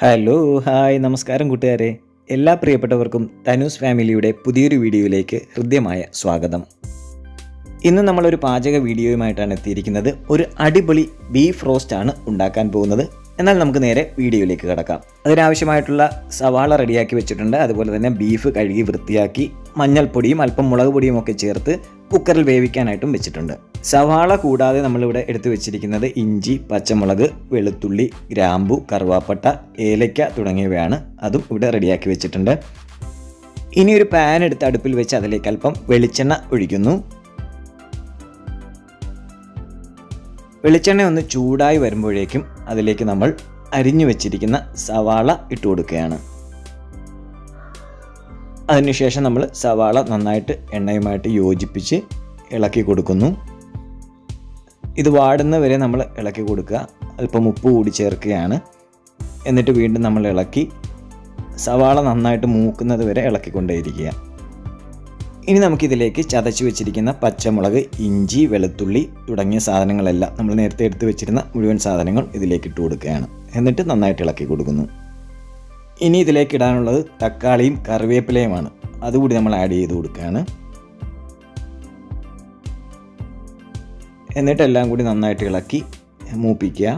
Hello hi നമസ്കാരം കൂട്ടുകാരെ. എല്ലാ പ്രിയപ്പെട്ടവർക്കും തനൂസ് ഫാമിലിയുടെ പുതിയൊരു വീഡിയോയിലേക്ക് ഹൃദ്യമായ സ്വാഗതം. ഇന്ന് നമ്മളൊരു പാചക വീഡിയോയുമായിട്ടാണ് എത്തിയിരിക്കുന്നത്. ഒരു അടിപൊളി ബീഫ് റോസ്റ്റ് ആണ് ഉണ്ടാക്കാൻ പോകുന്നത്. എന്നാൽ നമുക്ക് നേരെ വീഡിയോയിലേക്ക് കടക്കാം. അതിനാവശ്യമായിട്ടുള്ള സവാള റെഡിയാക്കി വെച്ചിട്ടുണ്ട്. അതുപോലെ തന്നെ ബീഫ് കഴുകി വൃത്തിയാക്കി മഞ്ഞൾപ്പൊടിയും അല്പം മുളക് പൊടിയും ഒക്കെ ചേർത്ത് കുക്കറിൽ വേവിക്കാനായിട്ടും വെച്ചിട്ടുണ്ട്. സവാള കൂടാതെ നമ്മളിവിടെ എടുത്തു വെച്ചിരിക്കുന്നത് ഇഞ്ചി, പച്ചമുളക്, വെളുത്തുള്ളി, ഗ്രാമ്പു, കറുവാപ്പട്ട, ഏലയ്ക്ക തുടങ്ങിയവയാണ്. അതും ഇവിടെ റെഡിയാക്കി വെച്ചിട്ടുണ്ട്. ഇനി ഒരു പാൻ എടുത്ത് അടുപ്പിൽ വെച്ച് അതിലേക്ക് അല്പം വെളിച്ചെണ്ണ ഒഴിക്കുന്നു. വെളിച്ചെണ്ണ ഒന്ന് ചൂടായി വരുമ്പോഴേക്കും അതിലേക്ക് നമ്മൾ അരിഞ്ഞു വെച്ചിരിക്കുന്ന സവാള ഇട്ട് കൊടുക്കുകയാണ്. അതിനുശേഷം നമ്മൾ സവാള നന്നായിട്ട് എണ്ണയുമായിട്ട് യോജിപ്പിച്ച് ഇളക്കി കൊടുക്കുന്നു. ഇത് വാടുന്ന വരെ നമ്മൾ ഇളക്കി കൊടുക്കുക. അല്പം ഉപ്പ് കൂടി ചേർക്കുകയാണ്. എന്നിട്ട് വീണ്ടും നമ്മൾ ഇളക്കി സവാള നന്നായിട്ട് മൂക്കുന്നത് വരെ ഇളക്കിക്കൊണ്ടേയിരിക്കുക. ഇനി നമുക്കിതിലേക്ക് ചതച്ച് വെച്ചിരിക്കുന്ന പച്ചമുളക്, ഇഞ്ചി, വെളുത്തുള്ളി തുടങ്ങിയ സാധനങ്ങളെല്ലാം നമ്മൾ നേരത്തെ എടുത്ത് വെച്ചിരുന്ന മുഴുവൻ സാധനങ്ങൾ ഇതിലേക്ക് ഇട്ട് കൊടുക്കുകയാണ്. എന്നിട്ട് നന്നായിട്ട് ഇളക്കി കൊടുക്കുന്നു. ഇനി ഇതിലേക്ക് ഇടാനുള്ളത് തക്കാളിയും കറിവേപ്പിലയുമാണ്. അതുകൂടി നമ്മൾ ആഡ് ചെയ്ത് കൊടുക്കുകയാണ്. എന്നിട്ട് എല്ലാം കൂടി നന്നായിട്ട് ഇളക്കി മൂപ്പിക്കുക.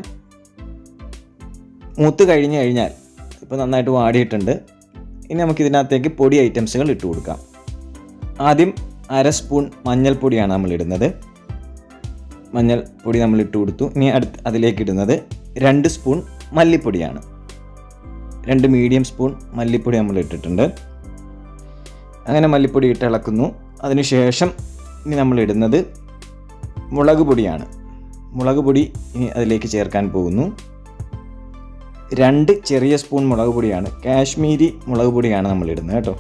മൂത്ത് കഴിഞ്ഞ് കഴിഞ്ഞാൽ ഇപ്പോൾ നന്നായിട്ട് വാടിയിട്ടുണ്ട്. ഇനി നമുക്കിതിനകത്തേക്ക് പൊടി ഐറ്റംസുകൾ ഇട്ട് കൊടുക്കാം. ആദ്യം 1/2 സ്പൂൺ മഞ്ഞൾപ്പൊടിയാണ് നമ്മൾ ഇടുന്നത്. മഞ്ഞൾപ്പൊടി നമ്മൾ ഇട്ട് കൊടുത്തു. ഇനി അതിലേക്ക് ഇടുന്നത് 2 സ്പൂൺ മല്ലിപ്പൊടിയാണ്. 2 മീഡിയം സ്പൂൺ മല്ലിപ്പൊടി നമ്മൾ ഇട്ടിട്ടുണ്ട്. അങ്ങനെ മല്ലിപ്പൊടി ഇട്ട് ഇളക്കുന്നു. അതിനുശേഷം ഇനി നമ്മൾ ഇടുന്നത് മുളക് പൊടിയാണ്. മുളക് പൊടി ഇനി അതിലേക്ക് ചേർക്കാൻ പോകുന്നു. 2 ചെറിയ സ്പൂൺ മുളക് പൊടിയാണ്. കാശ്മീരി മുളക് പൊടിയാണ് നമ്മൾ ഇടുന്നത് കേട്ടോ.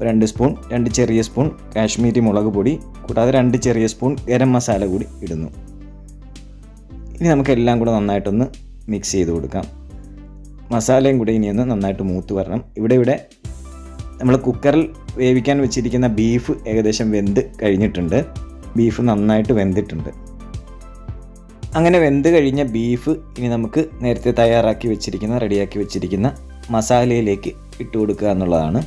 2 സ്പൂൺ, 2 ചെറിയ സ്പൂൺ കാശ്മീരി മുളക് പൊടി കൂടാതെ 2 ചെറിയ സ്പൂൺ ഗരം മസാല കൂടി ഇടുന്നു. ഇനി നമുക്കെല്ലാം കൂടെ നന്നായിട്ടൊന്ന് മിക്സ് ചെയ്ത് കൊടുക്കാം. മസാലയും കൂടെ ഇനിയൊന്ന് നന്നായിട്ട് മൂത്ത് വരണം. ഇവിടെ നമ്മൾ കുക്കറിൽ വേവിക്കാൻ വെച്ചിരിക്കുന്ന ബീഫ് ഏകദേശം വെന്ത് കഴിഞ്ഞിട്ടുണ്ട്. ബീഫ് നന്നായിട്ട് വെന്തിട്ടുണ്ട്. അങ്ങനെ വെന്ത് കഴിഞ്ഞ ബീഫ് ഇനി നമുക്ക് നേരത്തെ റെഡിയാക്കി വെച്ചിരിക്കുന്ന മസാലയിലേക്ക് ഇട്ട് കൊടുക്കുക എന്നുള്ളതാണ്.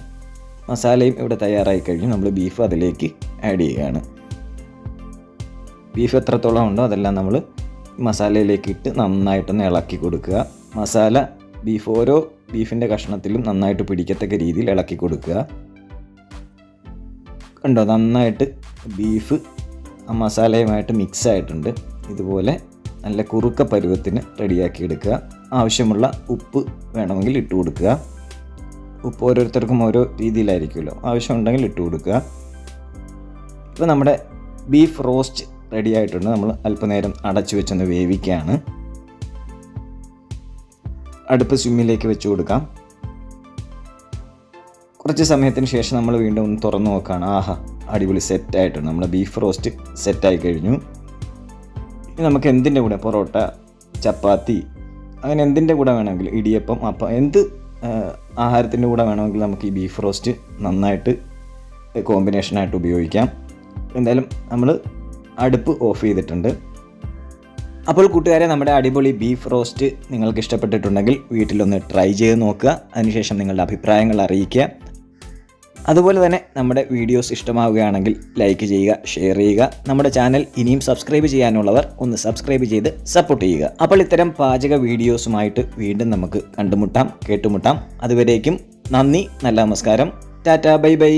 മസാലയും ഇവിടെ തയ്യാറായി കഴിഞ്ഞു. നമ്മൾ ബീഫ് അതിലേക്ക് ആഡ് ചെയ്യുകയാണ്. ബീഫ് എത്രത്തോളം ഉണ്ടോ അതെല്ലാം നമ്മൾ മസാലയിലേക്ക് ഇട്ട് നന്നായിട്ടൊന്ന് ഇളക്കി കൊടുക്കുക. മസാല ഓരോ ബീഫിൻ്റെ കഷ്ണത്തിലും നന്നായിട്ട് പിടിക്കത്തക്ക രീതിയിൽ ഇളക്കി കൊടുക്കുക. കണ്ടോ, നന്നായിട്ട് ബീഫ് ആ മസാലയുമായിട്ട് മിക്സ് ആയിട്ടുണ്ട്. ഇതുപോലെ നല്ല കുറുക്ക പരുവത്തിന് റെഡിയാക്കി എടുക്കുക. ആവശ്യമുള്ള ഉപ്പ് വേണമെങ്കിൽ ഇട്ട് കൊടുക്കുക. ഉപ്പ് ഓരോരുത്തർക്കും ഓരോ രീതിയിലായിരിക്കുമല്ലോ. ആവശ്യമുണ്ടെങ്കിൽ ഇട്ട് കൊടുക്കുക. ഇപ്പോൾ നമ്മുടെ ബീഫ് റോസ്റ്റ് റെഡി ആയിട്ടുണ്ട്. നമ്മൾ അല്പനേരം അടച്ചു വെച്ചൊന്ന് വേവിക്കുകയാണ്. അടുപ്പ് സ്വിമ്മിലേക്ക് വെച്ച് കൊടുക്കാം. കുറച്ച് സമയത്തിന് ശേഷം നമ്മൾ വീണ്ടും ഒന്ന് തുറന്നു നോക്കുകയാണ്. ആഹാ, അടിപൊളി സെറ്റായിട്ടുണ്ട്. നമ്മുടെ ബീഫ് റോസ്റ്റ് സെറ്റായി കഴിഞ്ഞു. ഇനി നമുക്ക് എന്തിൻ്റെ കൂടെ, പൊറോട്ട, ചപ്പാത്തി, അങ്ങനെ എന്തിൻ്റെ കൂടെ വേണമെങ്കിലും, ഇടിയപ്പം, അപ്പം, എന്ത് ആഹാരത്തിൻ്റെ കൂടെ വേണമെങ്കിൽ നമുക്ക് ഈ ബീഫ് റോസ്റ്റ് നന്നായിട്ട് കോമ്പിനേഷനായിട്ട് ഉപയോഗിക്കാം. എന്തായാലും നമ്മൾ അടുപ്പ് ഓഫ് ചെയ്തിട്ടുണ്ട്. അപ്പോൾ കൂട്ടുകാരെ, നമ്മുടെ അടിപൊളി ബീഫ് റോസ്റ്റ് നിങ്ങൾക്ക് ഇഷ്ടപ്പെട്ടിട്ടുണ്ടെങ്കിൽ വീട്ടിലൊന്ന് ട്രൈ ചെയ്ത് നോക്കുക. അതിനുശേഷം നിങ്ങളുടെ അഭിപ്രായങ്ങൾ അറിയിക്കുക. അതുപോലെ തന്നെ നമ്മുടെ വീഡിയോസ് ഇഷ്ടമാവുകയാണെങ്കിൽ ലൈക്ക് ചെയ്യുക, ഷെയർ ചെയ്യുക. നമ്മുടെ ചാനൽ ഇനിയും സബ്സ്ക്രൈബ് ചെയ്യാനുള്ളവർ ഒന്ന് സബ്സ്ക്രൈബ് ചെയ്ത് സപ്പോർട്ട് ചെയ്യുക. അപ്പോൾ ഇത്തരം പാചക വീഡിയോസുമായിട്ട് വീണ്ടും നമുക്ക് കേട്ടുമുട്ടാം. അതുവരേക്കും നന്ദി, നല്ല നമസ്കാരം, ടാറ്റാ, ബൈ ബൈ.